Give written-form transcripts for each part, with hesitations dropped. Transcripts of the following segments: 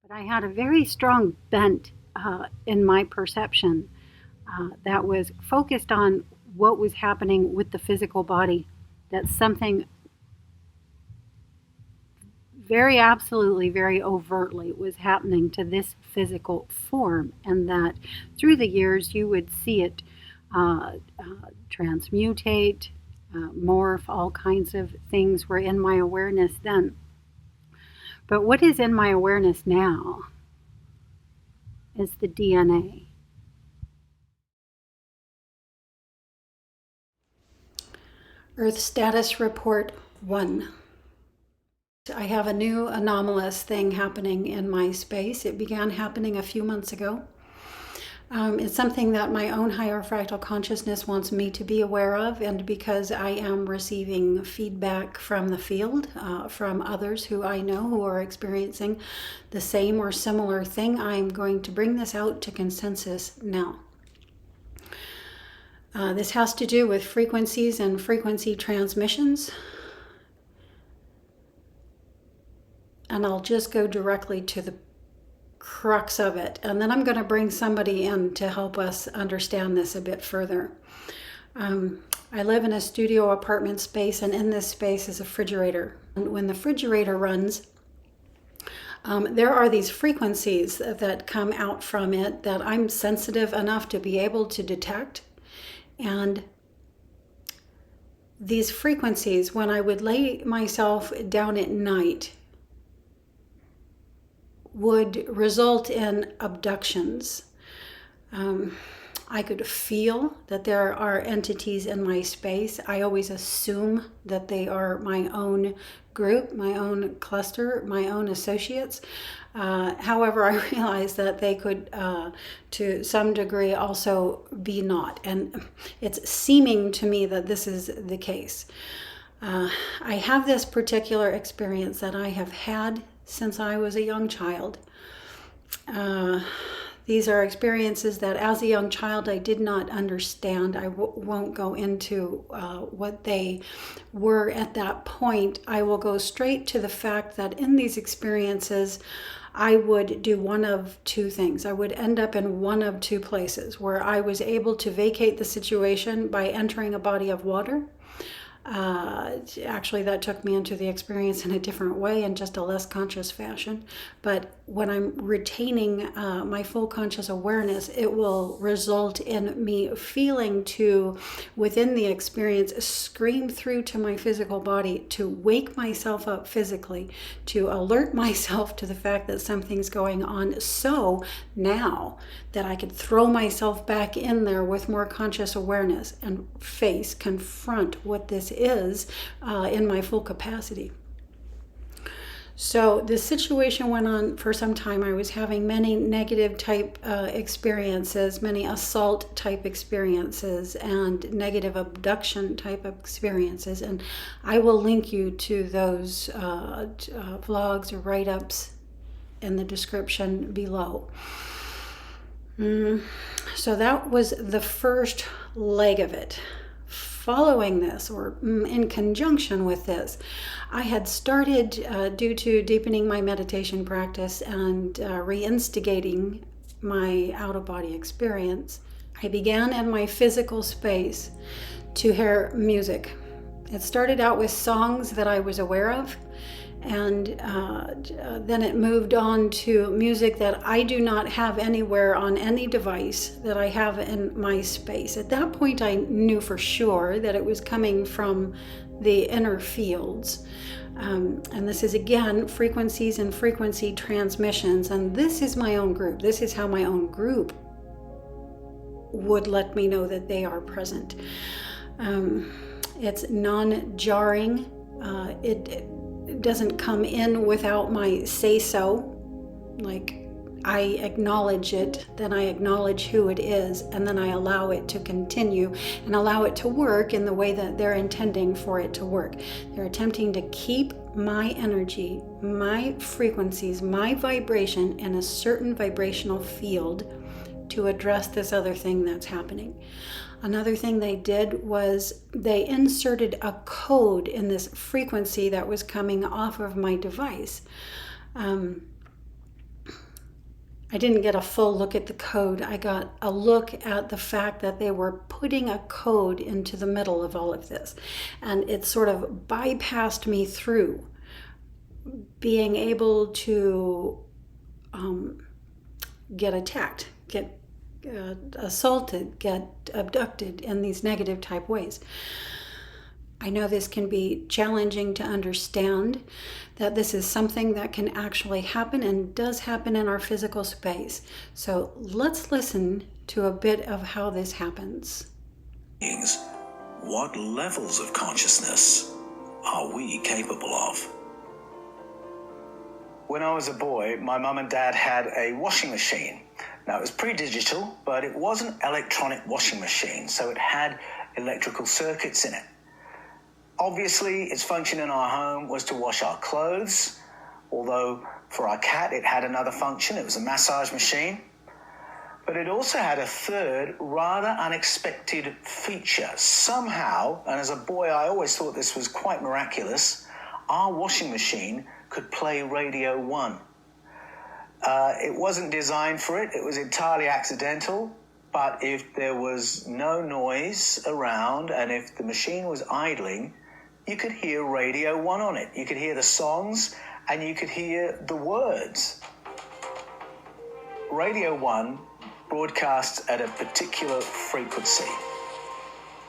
But I had a very strong bent in my perception that was focused on what was happening with the physical body. That something very absolutely, very overtly was happening to this physical form, and that through the years you would see it transmutate, morph, all kinds of things were in my awareness then. But what is in my awareness now is the DNA. Earth Status Report 1. I have a new anomalous thing happening in my space. It began happening a few months ago. It's something that my own higher fractal consciousness wants me to be aware of, and because I am receiving feedback from the field, from others who I know who are experiencing the same or similar thing, I'm going to bring this out to consensus now. This has to do with frequencies and frequency transmissions. And I'll just go directly to the crux of it. And then I'm going to bring somebody in to help us understand this a bit further. I live in a studio apartment space, and in this space is a refrigerator. And when the refrigerator runs, there are these frequencies that come out from it that I'm sensitive enough to be able to detect. And these frequencies, when I would lay myself down at night, would result in abductions. I could feel that there are entities in my space. I always assume that they are my own group, my own cluster, my own associates. However, I realize that they could, to some degree, also be not. And it's seeming to me that this is the case. I have this particular experience that I have had since I was a young child. These are experiences that as a young child I did not understand. I won't go into what they were at that point. I will go straight to the fact that in these experiences I would do one of two things. I would end up in one of two places where I was able to vacate the situation by entering a body of water. Actually, that took me into the experience in a different way, in just a less conscious fashion. But when I'm retaining my full conscious awareness, it will result in me feeling to, within the experience, scream through to my physical body to wake myself up physically, to alert myself to the fact that something's going on, so now that I could throw myself back in there with more conscious awareness and confront what this is in my full capacity. So the situation went on for some time. I was having many negative type experiences, many assault type experiences, and negative abduction type of experiences. And I will link you to those vlogs or write-ups in the description below. So that was the first leg of it. Following this, or in conjunction with this, I had started, due to deepening my meditation practice and reinstigating my out-of-body experience, I began in my physical space to hear music. It started out with songs that I was aware of, and then it moved on to music that I do not have anywhere on any device that I have in my space. At that point, I knew for sure that it was coming from the inner fields. And this is, again, frequencies and frequency transmissions. And this is my own group. This is how my own group would let me know that they are present. It's non-jarring. It doesn't come in without my say-so. Like, I acknowledge it, then I acknowledge who it is, and then I allow it to continue and allow it to work in the way that they're intending for it to work. They're attempting to keep my energy, my frequencies, my vibration in a certain vibrational field to address this other thing that's happening. Another thing they did was they inserted a code in this frequency that was coming off of my device. I didn't get a full look at the code. I got a look at the fact that they were putting a code into the middle of all of this. And it sort of bypassed me through being able to get attacked, get assaulted, get abducted in these negative type ways. I know this can be challenging to understand, that this is something that can actually happen and does happen in our physical space. So let's listen to a bit of how this happens. What levels of consciousness are we capable of? When I was a boy, my mum and dad had a washing machine. Now, it was pre-digital, but it was an electronic washing machine, so it had electrical circuits in it. Obviously, its function in our home was to wash our clothes, although for our cat it had another function. It was a massage machine. But it also had a third, rather unexpected feature. Somehow, and as a boy I always thought this was quite miraculous, our washing machine could play Radio 1. It wasn't designed for it. It was entirely accidental. But if there was no noise around and if the machine was idling, you could hear Radio 1 on it. You could hear the songs and you could hear the words. Radio 1 broadcasts at a particular frequency.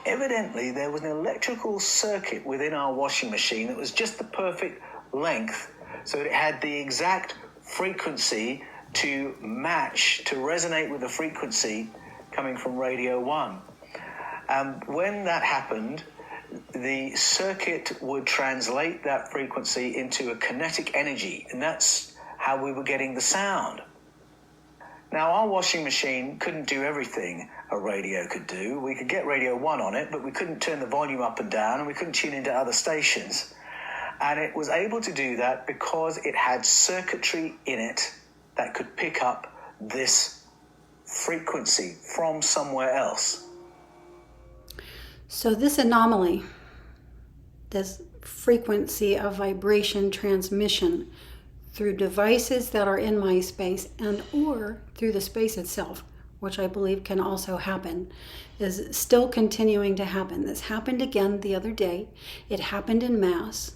Evidently, there was an electrical circuit within our washing machine that was just the perfect length, so it had the exact frequency to match, to resonate with the frequency coming from Radio 1. And when that happened, the circuit would translate that frequency into a kinetic energy, and that's how we were getting the sound. Now, our washing machine couldn't do everything a radio could do. We could get Radio 1 on it, but we couldn't turn the volume up and down, and we couldn't tune into other stations. And it was able to do that because it had circuitry in it that could pick up this frequency from somewhere else. So this anomaly, this frequency of vibration transmission through devices that are in my space and or through the space itself, which I believe can also happen, is still continuing to happen. This happened again the other day. It happened in mass.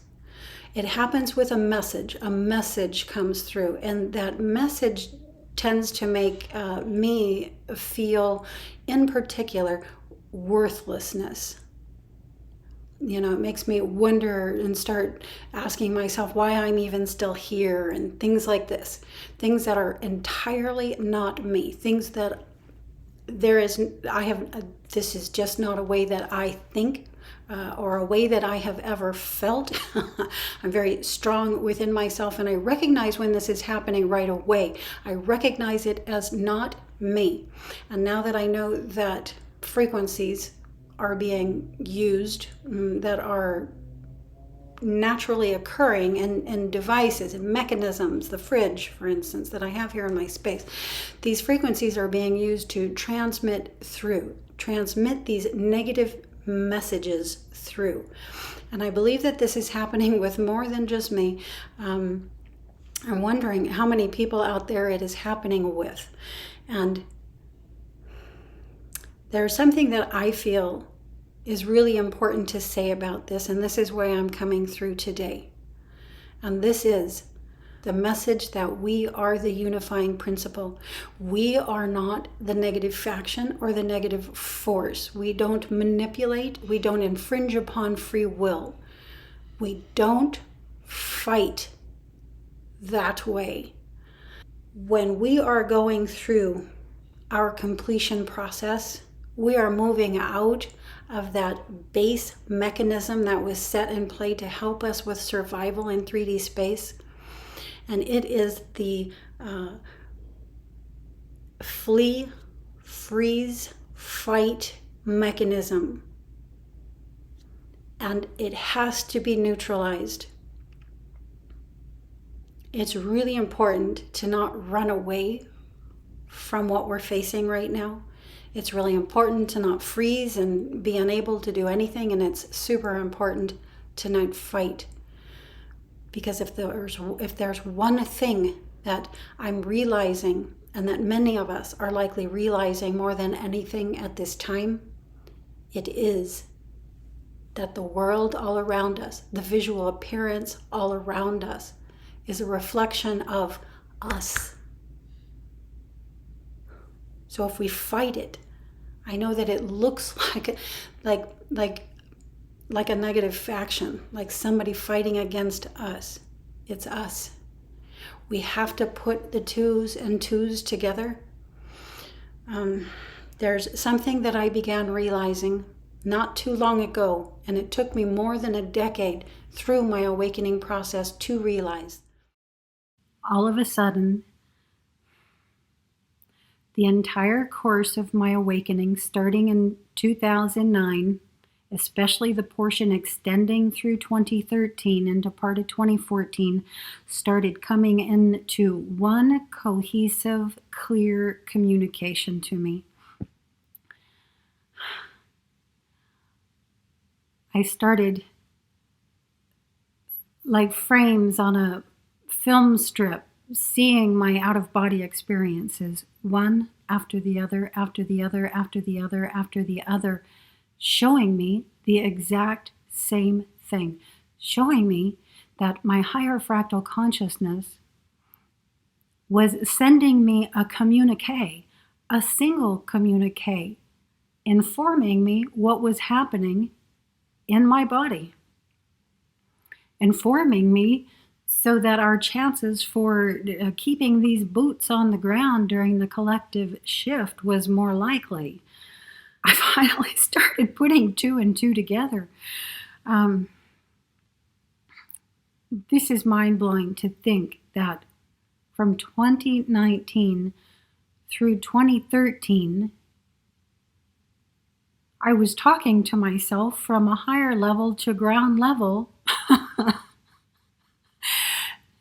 It happens with a message. A message comes through, and that message tends to make me feel, in particular, worthlessness. You know, it makes me wonder and start asking myself why I'm even still here and things like this. Things that are entirely not me. Things that this is just not a way that I think or a way that I have ever felt. I'm very strong within myself, and I recognize when this is happening right away. I recognize it as not me. And now that I know that frequencies are being used that are naturally occurring in devices and mechanisms, the fridge, for instance, that I have here in my space, these frequencies are being used to transmit these negative messages through. And I believe that this is happening with more than just me. I'm wondering how many people out there it is happening with. And there's something that I feel is really important to say about this, and this is why I'm coming through today. And this is the message that we are the unifying principle. We are not the negative faction or the negative force. We don't manipulate. We don't infringe upon free will. We don't fight that way. When we are going through our completion process, we are moving out of that base mechanism that was set in play to help us with survival in 3D space. And it is the flee, freeze, fight mechanism. And it has to be neutralized. It's really important to not run away from what we're facing right now. It's really important to not freeze and be unable to do anything, and it's super important to not fight. Because if there's one thing that I'm realizing and that many of us are likely realizing more than anything at this time, it is that the world all around us, the visual appearance all around us, is a reflection of us. So if we fight it, I know that it looks like a negative faction, like somebody fighting against us. It's us. We have to put the twos and twos together. There's something that I began realizing not too long ago, and it took me more than a decade through my awakening process to realize. All of a sudden, the entire course of my awakening, starting in 2009, especially the portion extending through 2013 into part of 2014, started coming into one cohesive, clear communication to me. I started like frames on a film strip, seeing my out-of-body experiences, one after the other, after the other, after the other, after the other, showing me the exact same thing, showing me that my higher fractal consciousness was sending me a communique, a single communique, informing me what was happening in my body, informing me so that our chances for keeping these boots on the ground during the collective shift was more likely. I finally started putting two and two together. This is mind-blowing to think that from 2019 through 2013, I was talking to myself from a higher level to ground level,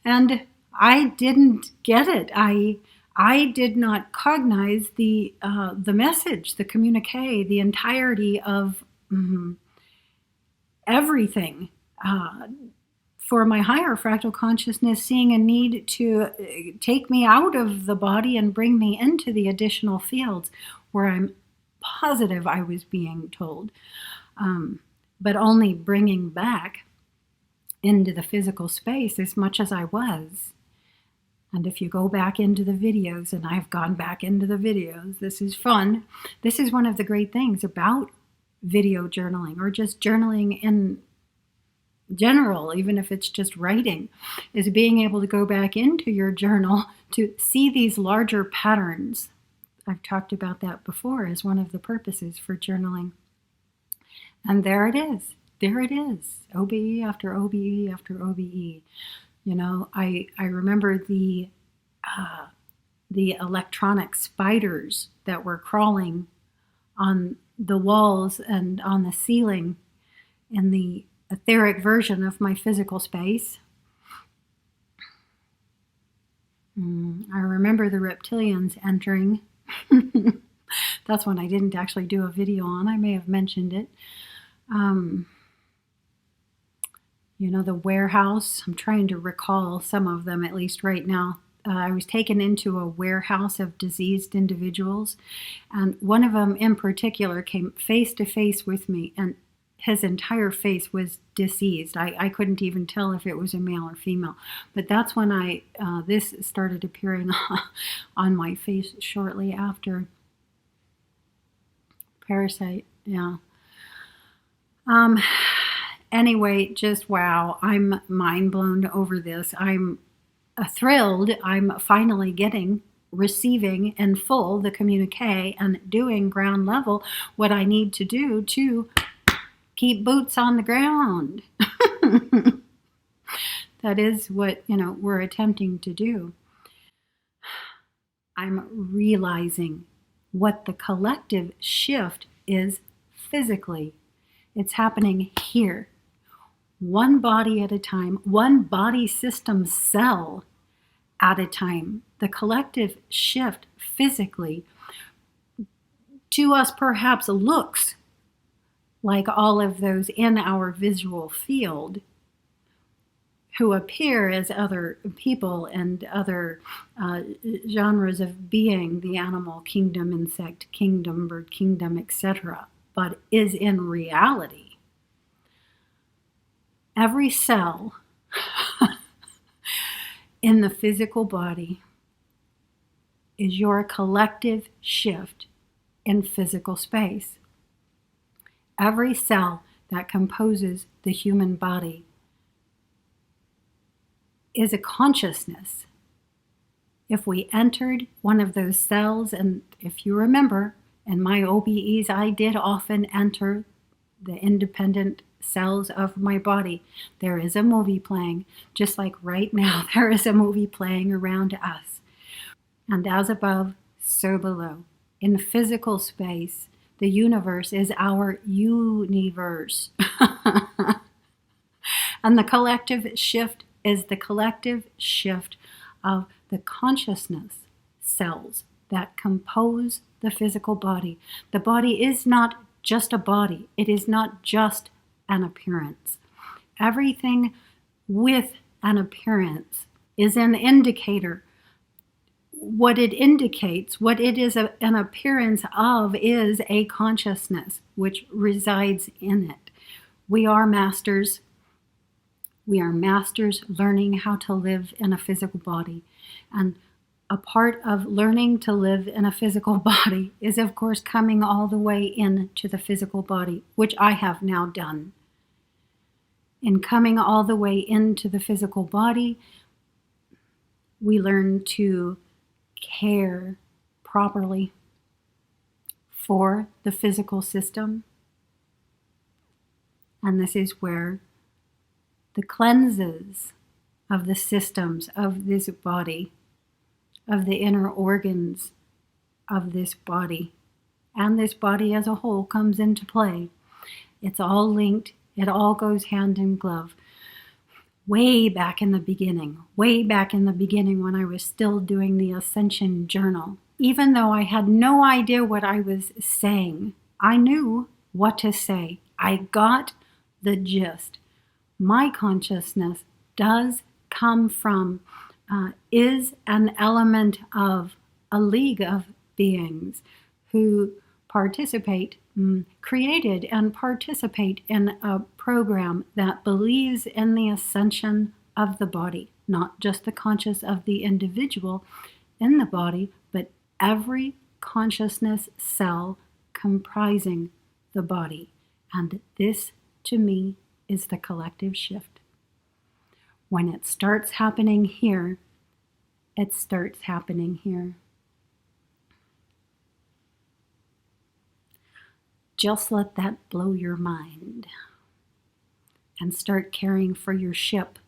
and I didn't get it. I did not cognize the message, the communique, the entirety of everything. For my higher fractal consciousness, seeing a need to take me out of the body and bring me into the additional fields where I'm positive I was being told, but only bringing back into the physical space as much as I was. And if you go back into the videos, and I've gone back into the videos, this is fun. This is one of the great things about video journaling, or just journaling in general, even if it's just writing, is being able to go back into your journal to see these larger patterns. I've talked about that before as one of the purposes for journaling. And there it is. There it is. OBE after OBE after OBE. You know, I remember the electronic spiders that were crawling on the walls and on the ceiling in the etheric version of my physical space. I remember the reptilians entering. That's one I didn't actually do a video on. I may have mentioned it. You know, the warehouse. I'm trying to recall some of them, at least right now. I was taken into a warehouse of diseased individuals, and one of them in particular came face to face with me, and his entire face was diseased. I couldn't even tell if it was a male or female. But that's when this started appearing on my face shortly after. Parasite, yeah. Anyway, just wow, I'm mind blown over this. I'm thrilled. I'm finally receiving in full the communique and doing ground level what I need to do to keep boots on the ground. That is what, we're attempting to do. I'm realizing what the collective shift is physically. It's happening here. One body at a time, one body system cell at a time. The collective shift physically to us perhaps looks like all of those in our visual field. who appear as other people and other genres of being, the animal kingdom, insect kingdom, bird kingdom, etc., but is in reality every cell in the physical body is your collective shift in physical space. Every cell that composes the human body is a consciousness. If we entered one of those cells, and if you remember, in my OBEs, I did often enter the independent cells of my body. There is a movie playing, just like right now, there is a movie playing around us. And as above, so below. In physical space, the universe is our universe. And the collective shift is the collective shift of the consciousness cells that compose the physical body. The body is not just a body. It is not just an appearance. Everything with an appearance is an indicator. What it indicates, what it is an appearance of, is a consciousness which resides in it. We are masters. We are masters learning how to live in a physical body. And a part of learning to live in a physical body is, of course, coming all the way into the physical body, which I have now done. In coming all the way into the physical body, we learn to care properly for the physical system. And this is where the cleanses of the systems of this body, of the inner organs of this body, and this body as a whole comes into play. It's all linked. It all goes hand in glove. Way back in the beginning when I was still doing the Ascension Journal, even though I had no idea what I was saying, I knew what to say. I got the gist. My consciousness does come from, is an element of a league of beings who participate, created and participate in a program that believes in the ascension of the body, not just the conscious of the individual in the body, but every consciousness cell comprising the body. And this, to me, is the collective shift. When it starts happening here, it starts happening here. Just let that blow your mind and start caring for your ship